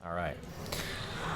All right.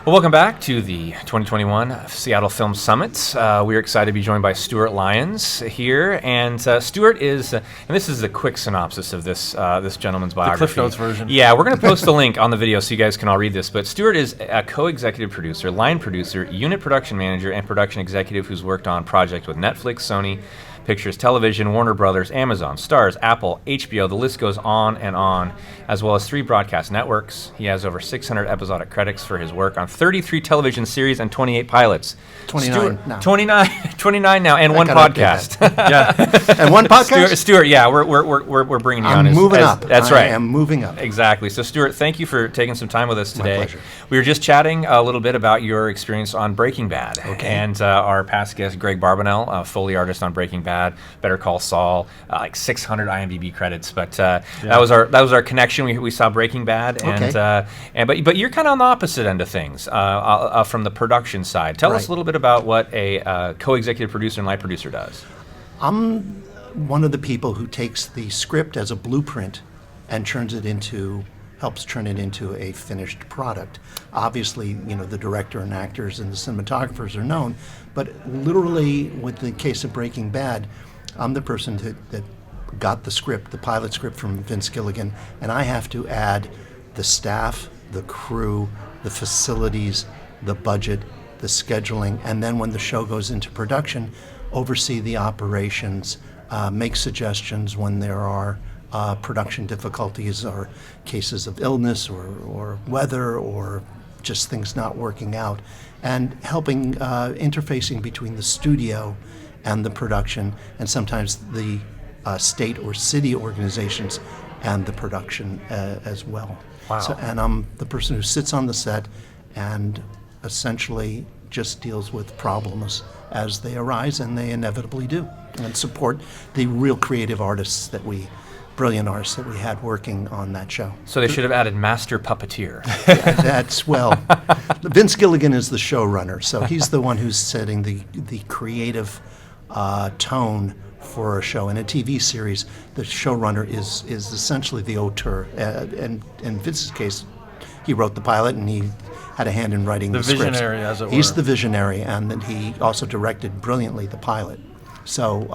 Well, welcome back to the 2021 Seattle Film Summit. We're excited to be joined by Stewart Lyons here, and Stewart is, and this is a quick synopsis of this gentleman's biography. The Cliff Notes version. Yeah, we're going to post a link on the video so you guys can all read this. But Stewart is a co-executive producer, line producer, unit production manager, and production executive who's worked on projects with Netflix, Sony Pictures Television, Warner Brothers, Amazon, Starz, Apple, HBO, the list goes on, as well as 3 broadcast networks. He has over 600 episodic credits for his work on 33 television series and 28 pilots. 29 now. 29 now, and one podcast. Yeah, and one podcast. Stewart, yeah, we're bringing you on. I'm moving up. That's right. I am moving up. Exactly. So, Stewart, thank you for taking some time with us today. My pleasure. We were just chatting a little bit about your experience on Breaking Bad, and our past guest, Greg Barbanel, Foley artist on Breaking Bad, Better Call Saul, like 600 IMDb credits. But that was our connection. We saw Breaking Bad, but you're kind of on the opposite end of things from the production side. Tell us a little bit about what a co-executive producer and line producer does. I'm one of the people who takes the script as a blueprint and helps turn it into a finished product. Obviously, the director and actors and the cinematographers are known, but literally, with the case of Breaking Bad, I'm the person that got the script, the pilot script from Vince Gilligan, and I have to add the staff, the crew, the facilities, the budget, the scheduling, and then when the show goes into production, oversee the operations, make suggestions when there are production difficulties or cases of illness or weather or just things not working out, and helping interfacing between the studio and the production, and sometimes the state or city organizations and the production as well. Wow. And I'm the person who sits on the set and essentially just deals with problems as they arise, and they inevitably do, and support the real creative artists brilliant artists that we had working on that show. So they should have added master puppeteer. Vince Gilligan is the showrunner, so he's the one who's setting the creative tone for a show. In a TV series, the showrunner is essentially the auteur. And in Vince's case, he wrote the pilot and he had a hand in writing the scripts. The visionary, as it were. He's the visionary, and then he also directed brilliantly the pilot. So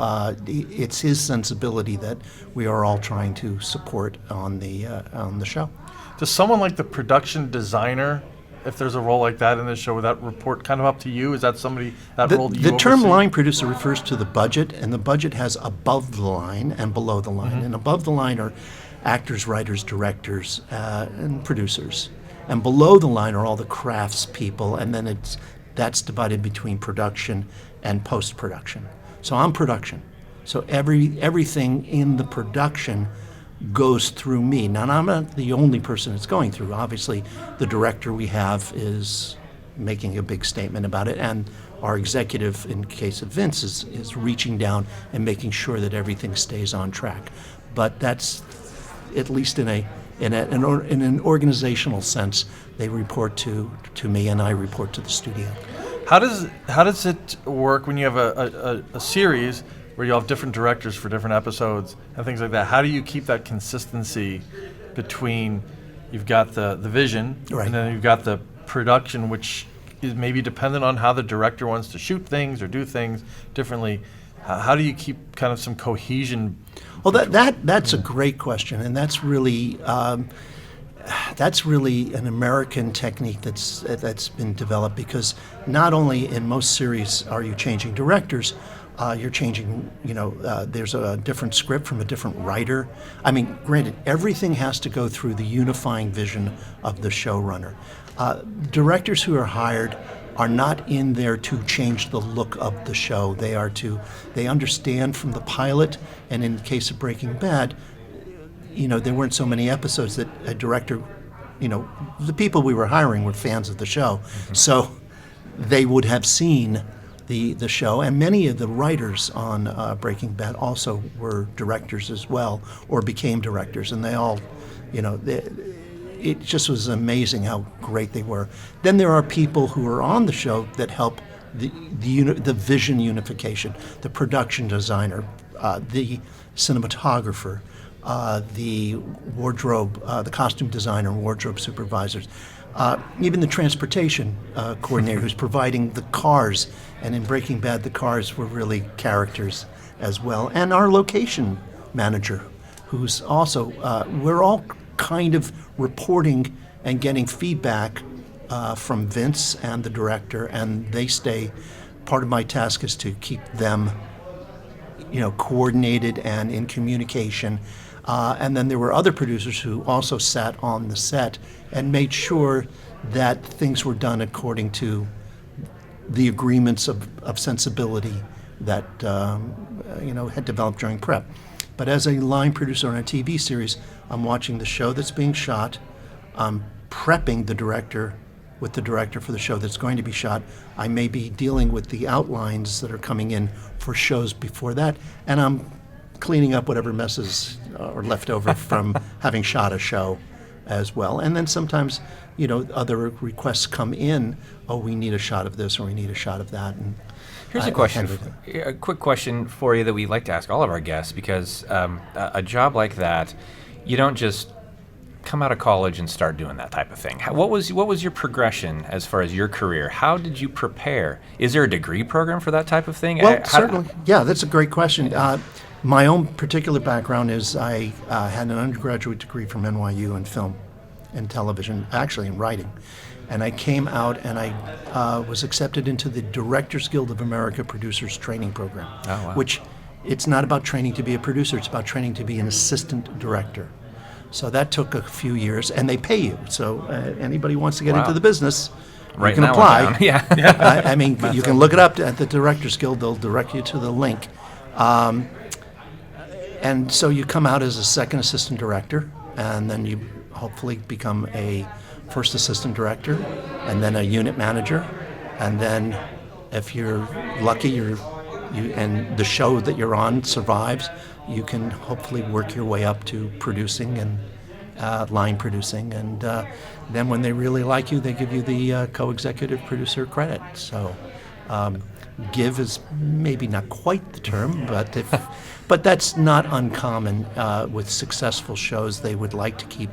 it's his sensibility that we are all trying to support on the show. Does someone like the production designer, if there's a role like that in this show, would that report kind of up to you? Is that role that you The term oversee? line producer refers to the budget, and the budget has above the line and below the line. Mm-hmm. And above the line are actors, writers, directors, and producers. And below the line are all the crafts people, and then that's divided between production and post-production. So I'm production. So everything in the production goes through me. Now, I'm not the only person it's going through. Obviously, the director we have is making a big statement about it, and our executive, in case of Vince, is reaching down and making sure that everything stays on track. But that's, at least in an organizational sense, they report to me, and I report to the studio. How does it work when you have a series where you have different directors for different episodes and things like that? How do you keep that consistency between, you've got the vision, right, and then you've got the production, which is maybe dependent on how the director wants to shoot things or do things differently? How do you keep kind of some cohesion? Well, that's a great question, and that's really an American technique that's been developed, because not only in most series are you changing directors, you're changing, there's a different script from a different writer. I mean, granted, everything has to go through the unifying vision of the showrunner. Directors who are hired are not in there to change the look of the show. They understand from the pilot, and in the case of Breaking Bad, there weren't so many episodes that a director, the people we were hiring were fans of the show. Mm-hmm. So they would have seen the show, and many of the writers on Breaking Bad also were directors as well, or became directors, and they all, it just was amazing how great they were. Then there are people who are on the show that help the vision unification, the production designer, the cinematographer, the wardrobe, the costume designer and wardrobe supervisors. Even the transportation coordinator who's providing the cars, and in Breaking Bad, the cars were really characters as well. And our location manager, who's also, we're all kind of reporting and getting feedback from Vince and the director, and they stay. Part of my task is to keep them, coordinated and in communication. And then there were other producers who also sat on the set and made sure that things were done according to the agreements of sensibility that had developed during prep. But as a line producer on a TV series, I'm watching the show that's being shot. I'm prepping the director with the director for the show that's going to be shot. I may be dealing with the outlines that are coming in for shows before that, and I'm cleaning up whatever messes are left over from having shot a show as well. And then sometimes, other requests come in. Oh, we need a shot of this, or we need a shot of that. And here's a quick question for you that we like to ask all of our guests, because a job like that, you don't just come out of college and start doing that type of thing. What was your progression as far as your career? How did you prepare? Is there a degree program for that type of thing? Well, certainly. Yeah, that's a great question. My own particular background is I had an undergraduate degree from NYU in film and television, actually in writing. And I came out and I was accepted into the Directors Guild of America Producers Training Program, which it's not about training to be a producer, it's about training to be an assistant director. So that took a few years, and they pay you. So anybody who wants to get into the business, you can apply. Yeah. I mean, you can look it up at the Directors Guild. They'll direct you to the link. And so you come out as a second assistant director, and then you hopefully become a first assistant director, and then a unit manager, and then if you're lucky, and the show that you're on survives, you can hopefully work your way up to producing and line producing, and then when they really like you, they give you the co-executive producer credit. So give is maybe not quite the term, but that's not uncommon with successful shows. They would like to keep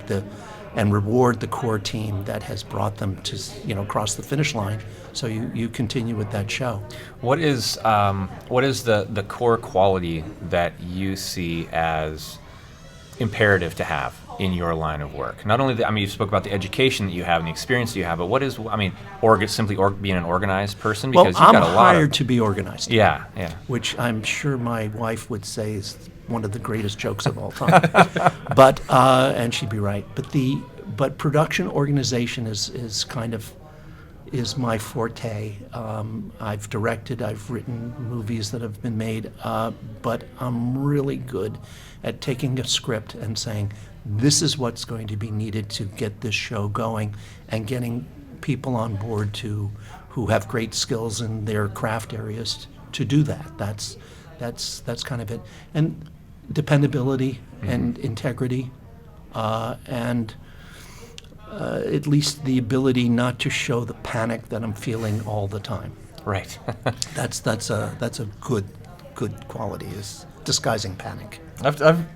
and reward the core team that has brought them to across the finish line. So you continue with that show. What is the core quality that you see as imperative to have in your line of work? Not only you spoke about the education that you have and the experience that you have, but what is, simply being an organized person? Because well, I'm hired to be organized. Yeah. Which I'm sure my wife would say is one of the greatest jokes of all time. But and she'd be right. But production organization is my forte. I've directed, I've written movies that have been made, but I'm really good at taking a script and saying, this is what's going to be needed to get this show going, and getting people on board who have great skills in their craft areas to do that. That's kind of it. And dependability and integrity, and at least the ability not to show the panic that I'm feeling all the time. Right. That's a good quality, is disguising panic. I've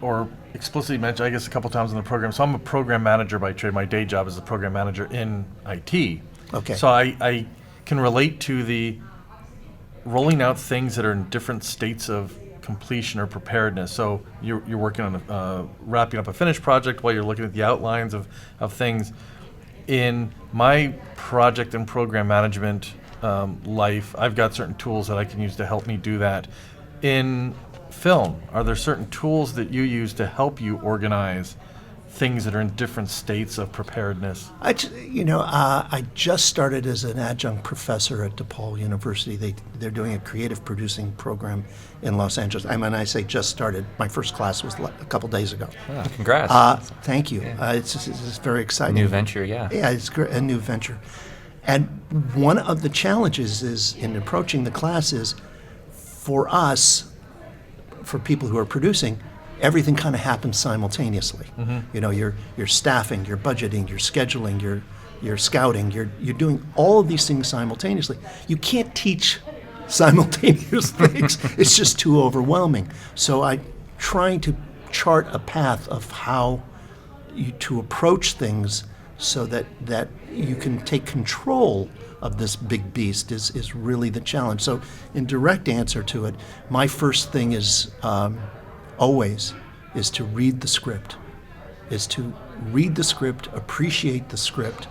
or explicitly mentioned, I guess, a couple times in the program. So I'm a program manager by trade. My day job is a program manager in IT. Okay. So I can relate to the rolling out things that are in different states of completion or preparedness. So you're working on wrapping up a finished project while you're looking at the outlines of things. In my project and program management life, I've got certain tools that I can use to help me do that. In film, are there certain tools that you use to help you organize things that are in different states of preparedness? I just started as an adjunct professor at DePaul University. They're doing a creative producing program in Los Angeles. I say just started. My first class was a couple days ago. Oh, congrats. Thank you. Yeah. It's very exciting. New venture, yeah. Yeah, it's a new venture. And one of the challenges is in approaching the class is, for us, for people who are producing, everything kind of happens simultaneously. Mm-hmm. You're staffing, you're budgeting, you're scheduling, you're scouting, you're doing all of these things simultaneously. You can't teach simultaneous things. It's just too overwhelming. So I'm trying to chart a path of how to approach things so that you can take control of this big beast is really the challenge. So in direct answer to it, my first thing is always is to read the script, appreciate the script,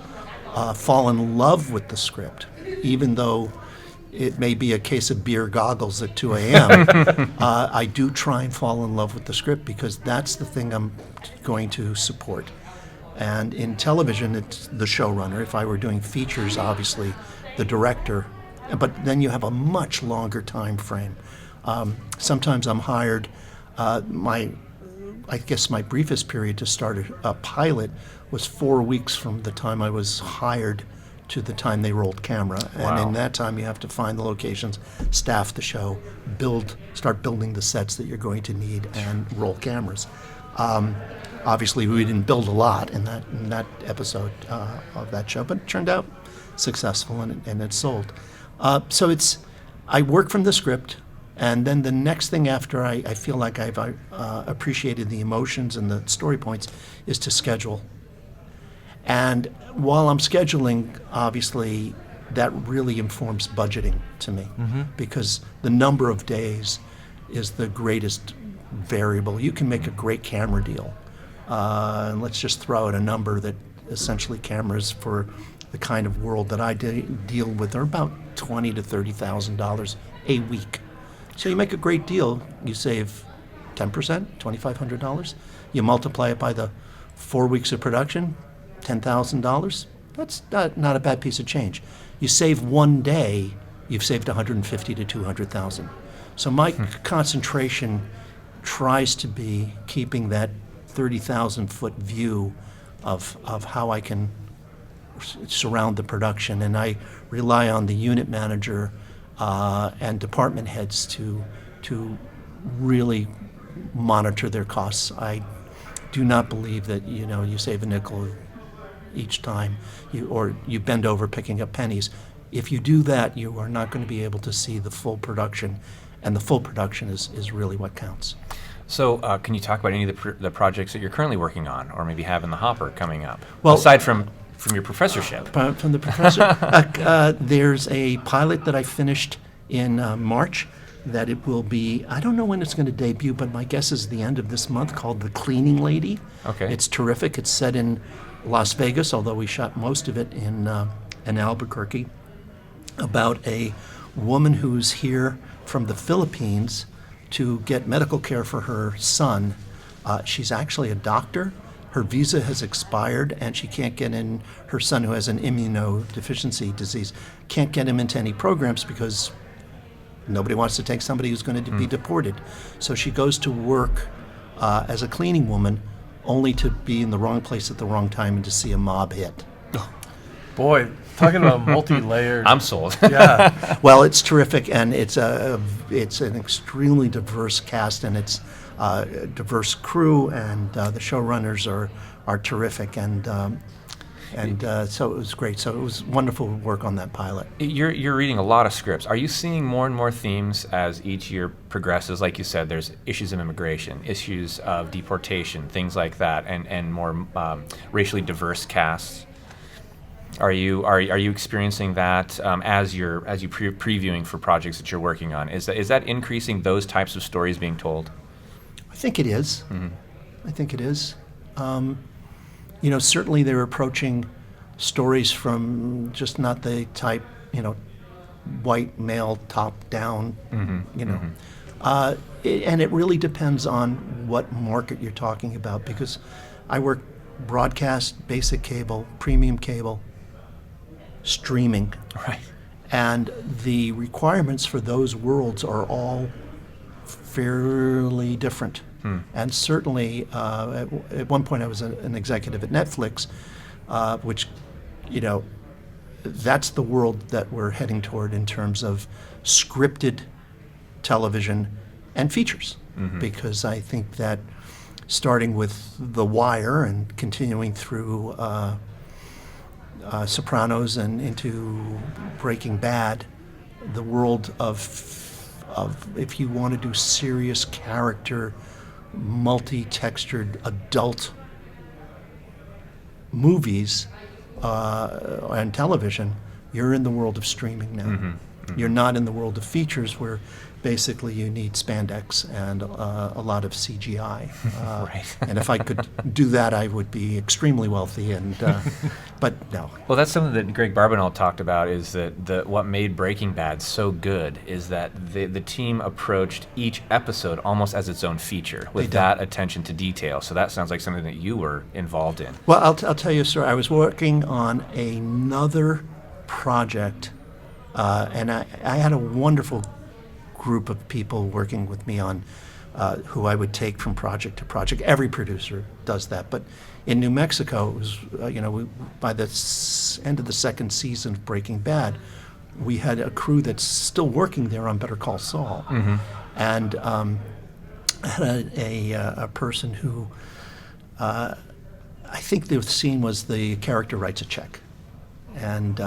fall in love with the script, even though it may be a case of beer goggles at 2 a.m. I do try and fall in love with the script because that's the thing I'm going to support. And in television, it's the showrunner. If I were doing features, obviously the director. But then you have a much longer time frame. Sometimes I'm hired. I guess my briefest period to start a pilot was 4 weeks from the time I was hired to the time they rolled camera. Wow. And in that time, you have to find the locations, staff the show, start building the sets that you're going to need, and roll cameras. Obviously, we didn't build a lot in that episode of that show, but it turned out successful, and it sold. So I work from the script, and then the next thing after I feel like I've appreciated the emotions and the story points is to schedule. And while I'm scheduling, obviously, that really informs budgeting to me, because the number of days is the greatest variable. You can make a great camera deal. And let's just throw out a number that essentially cameras for the kind of world that I deal with are about $20,000 to $30,000 a week. So you make a great deal, you save 10%, $2,500. You multiply it by the 4 weeks of production, $10,000. That's not a bad piece of change. You save 1 day, you've saved $150,000 to $200,000. So my concentration tries to be keeping that 30,000-foot view of how I can surround the production, and I rely on the unit manager and department heads to really monitor their costs. I do not believe that you save a nickel each time you bend over picking up pennies. If you do that, you are not going to be able to see the full production, and the full production is really what counts. So can you talk about any of the projects that you're currently working on, or maybe have in the hopper coming up? Well, aside from your professorship. From the professor, there's a pilot that I finished in March that it will be, I don't know when it's going to debut, but my guess is the end of this month, called The Cleaning Lady. Okay. It's terrific. It's set in Las Vegas, although we shot most of it in Albuquerque, about a woman who's here from the Philippines to get medical care for her son. She's actually a doctor. Her visa has expired, and she can't get in. Her son, who has an immunodeficiency disease, can't get him into any programs because nobody wants to take somebody who's going to be deported. So she goes to work as a cleaning woman, only to be in the wrong place at the wrong time and to see a mob hit. Boy, talking about multi-layered. I'm sold. Yeah. Well, it's terrific, and it's an extremely diverse cast, and it's a diverse crew, and the showrunners are terrific, and so it was great. So it was wonderful to work on that pilot. You're reading a lot of scripts. Are you seeing more and more themes as each year progresses? Like you said, there's issues of immigration, issues of deportation, things like that, and more racially diverse casts. Are you experiencing that as you previewing for projects that you're working on? Is that increasing those types of stories being told? I think it is. Mm-hmm. I think it is. Certainly they're approaching stories from just not the type, white male top down, and it really depends on what market you're talking about, because I work broadcast, basic cable, premium cable, streaming. Right. And the requirements for those worlds are all fairly different. And certainly, at one point I was an executive at Netflix, which, that's the world that we're heading toward in terms of scripted television and features. Because I think that starting with The Wire and continuing through Sopranos and into Breaking Bad, the world of if you want to do serious character, multi-textured adult movies and television, you're in the world of streaming now. You're not in the world of features where basically you need spandex and a lot of CGI. Right. And if I could do that, I would be extremely wealthy. And but no. Well, that's something that Greg Barbanel talked about, is that what made Breaking Bad so good is that the team approached each episode almost as its own feature with that attention to detail. So that sounds like something that you were involved in. Well, I'll tell you a story. I was working on another project, and I had a wonderful group of people working with me on who I would take from project to project. Every producer does that, but in New Mexico, it was by the end of the second season of Breaking Bad, we had a crew that's still working there on Better Call Saul, and I had a person who I think the scene was the character writes a check, and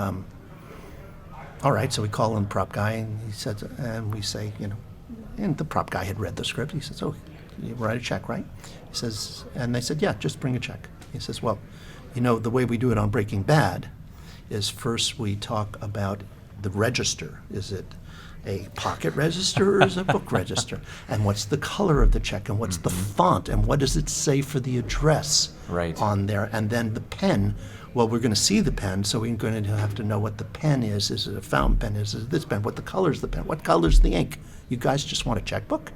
all right, so we call in the prop guy, and he says, and we say, and the prop guy had read the script. He says, "Oh, you write a check, right?" He says, and they said, "Yeah, just bring a check." He says, "Well, the way we do it on Breaking Bad is first we talk about the register. Is it a pocket register or is it a book register? And what's the color of the check? And what's the font? And what does it say for the address on there? And then the pen." Well, we're going to see the pen, so we're going to have to know what the pen is. Is it a fountain pen? Is it this pen? What the color is the pen? What color is the ink? You guys just want a checkbook?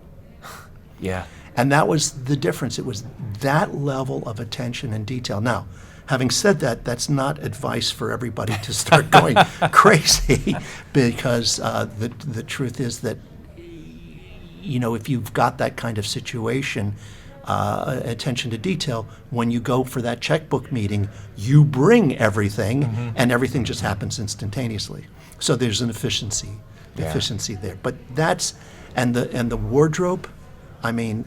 Yeah. And that was the difference. It was that level of attention and detail. Now, having said that, that's not advice for everybody to start going crazy, because the truth is that, if you've got that kind of situation, attention to detail, when you go for that checkbook meeting, you bring everything, and everything just happens instantaneously. So there's an efficiency there. But that's and the wardrobe. I mean,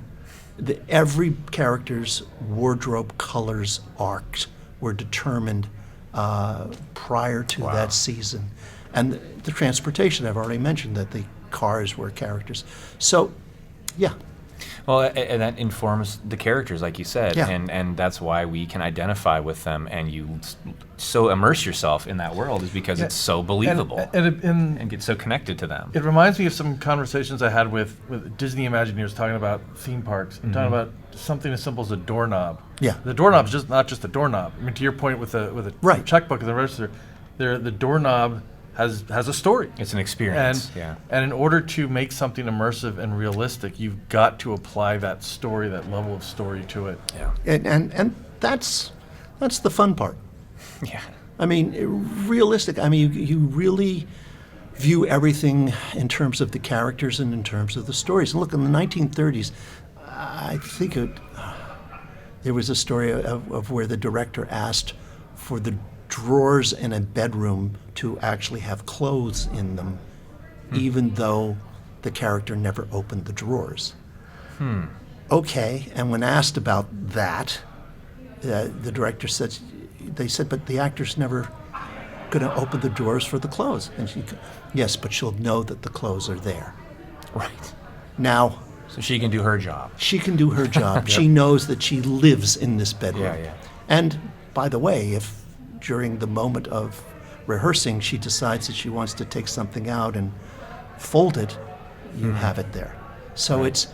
every character's wardrobe colors arcs were determined prior to that season, and the transportation. I've already mentioned that the cars were characters. So, yeah. Well, and that informs the characters, like you said, and that's why we can identify with them, and you so immerse yourself in that world, is because it's so believable and get so connected to them. It reminds me of some conversations I had with Disney Imagineers talking about theme parks, talking about something as simple as a doorknob. Yeah. The doorknob is just not just a doorknob. I mean, to your point with a checkbook and the register, the doorknob has a story. It's an experience. And in order to make something immersive and realistic, you've got to apply that story, that level of story to it. Yeah. And that's the fun part. Yeah. I mean, realistic. I mean, you really view everything in terms of the characters and in terms of the stories. And look, in the 1930s, I think there was a story of where the director asked for the drawers in a bedroom to actually have clothes in them, even though the character never opened the drawers. Okay, and when asked about that, the director said, but the actor's never going to open the drawers for the clothes. And yes, but she'll know that the clothes are there. Right. Now, so she can do her job. She can do her job. She knows that she lives in this bedroom. Yeah. And by the way, if during the moment of rehearsing she decides that she wants to take something out and fold it, you have it there. So it's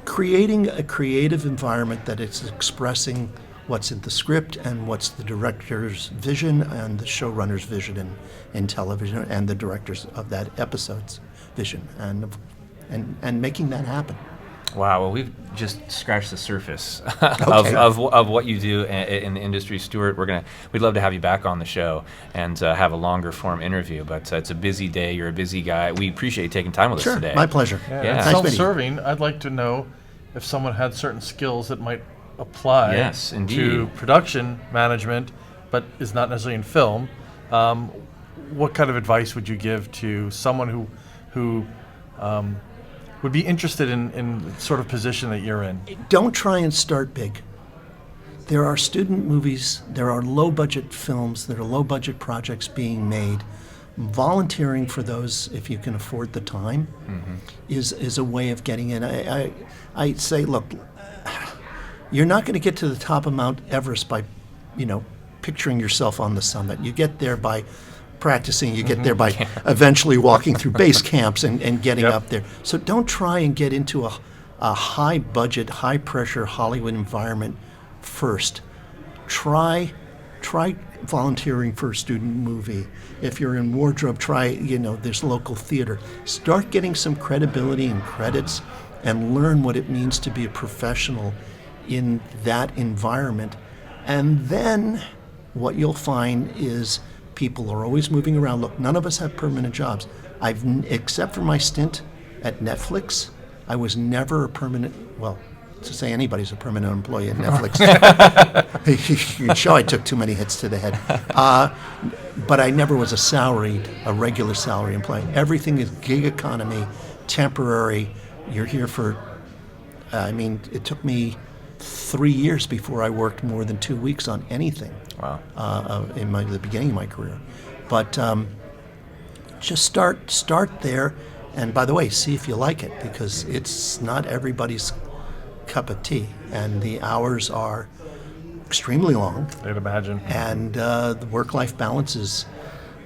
creating a creative environment that it's expressing what's in the script and what's the director's vision and the showrunner's vision in television, and the directors of that episode's vision, and making that happen. Wow, well, we've just scratched the surface of what you do in the industry, Stewart. We'd love to have you back on the show and have a longer form interview, but it's a busy day. You're a busy guy. We appreciate you taking time with us today. My pleasure. Yeah. Self-serving, I'd like to know if someone had certain skills that might apply to production management, but is not necessarily in film. What kind of advice would you give to someone who would be interested in the sort of position that you're in? Don't try and start big. There are student movies, there are low-budget films, there are low-budget projects being made. Volunteering for those, if you can afford the time, is a way of getting in. I say, look, you're not going to get to the top of Mount Everest by, picturing yourself on the summit. You get there by practicing. You get there by eventually walking through base camps and getting up there. So don't try and get into a high-budget, high-pressure Hollywood environment first. Try volunteering for a student movie. If you're in wardrobe, try, there's local theater. Start getting some credibility and credits and learn what it means to be a professional in that environment. And then what you'll find is people are always moving around. Look, none of us have permanent jobs. Except for my stint at Netflix, I was never a permanent, well, to say anybody's a permanent employee at Netflix. You can show I took too many hits to the head. But I never was a regular salary employee. Everything is gig economy, temporary. You're here for, it took me 3 years before I worked more than 2 weeks on anything. Wow. In the beginning of my career. But just start there. And by the way, see if you like it, because it's not everybody's cup of tea. And the hours are extremely long. I'd imagine. And the work-life balance is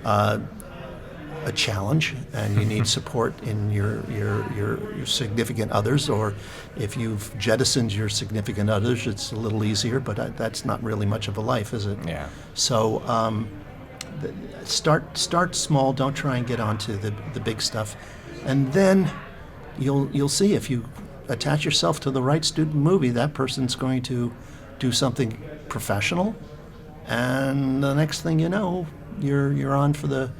a challenge, and you need support in your significant others, or if you've jettisoned your significant others, it's a little easier, but that's not really much of a life, is it? Yeah. So start small. Don't try and get onto the big stuff, and then you'll see if you attach yourself to the right student movie, that person's going to do something professional, and the next thing you know, you're on for the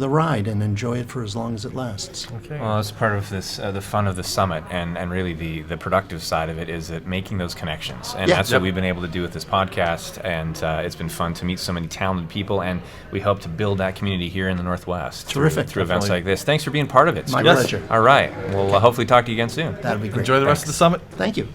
ride and enjoy it for as long as it lasts. Okay. Well, it's part of this, the fun of the summit, and really the productive side of it is that making those connections. And that's what we've been able to do with this podcast, and it's been fun to meet so many talented people, and we hope to build that community here in the Northwest. Terrific. Through events like this. Thanks for being part of it, My Stewart. pleasure. All right. We'll hopefully talk to you again soon. That'll be great. Enjoy the rest of the summit. Thank you.